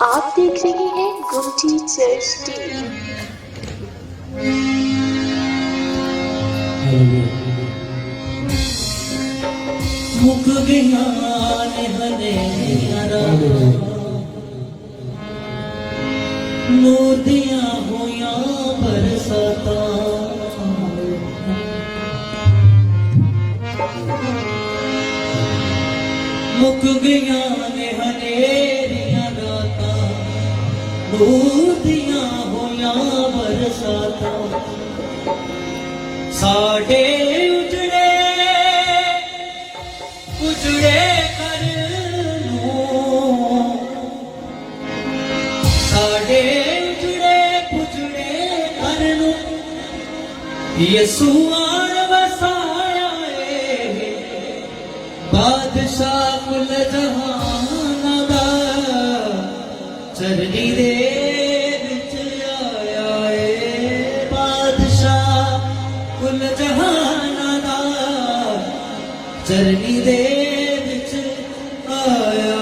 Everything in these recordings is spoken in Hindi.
आप देख रहे हैं गुमटी चर्च टीवी। मुक गया हनेरा नूर दिया होया बरसाता मुक गया हनेरिया राता नूर दिया होया बरसाता साढ़े उजड़े उजड़े कर साढ़े उजड़े उजड़े कर यसू आन वसाया बादशाह कुल जहान दा चरनी दे विच आया बादशाह कुल जहान दा चरनी दे विच आया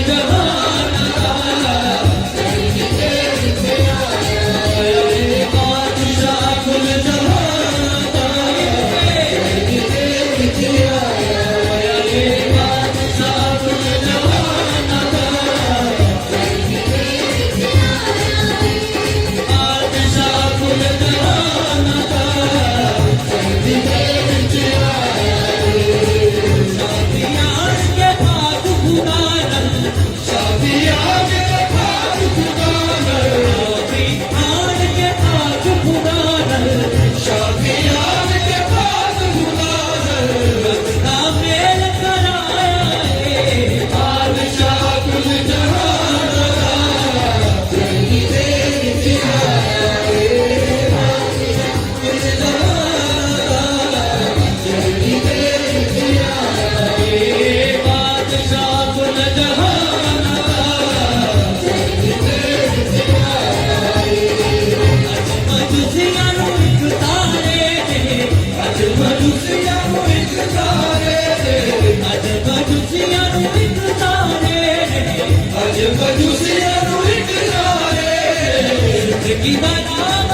जहान दा बादशाह कुल जहान दा बादशाह कुल जहान दा बादशाह कुल जहान दा शादियां के भाग खुदारन शादियां के भाग खुदारन शादियां के भाग खुदारन शादियां के भाग खुदारन रखना मेल कराया है बादशाह कुल जहान दा बादशाह कुल जहान दा मजूसियां नूं इक तारे ने अज मजूसियां नूं इक तारे ने अज मजूसियां नूं इक तारे ने अज मजूसियां नूं इक तारे ने जिंदगी दा नाम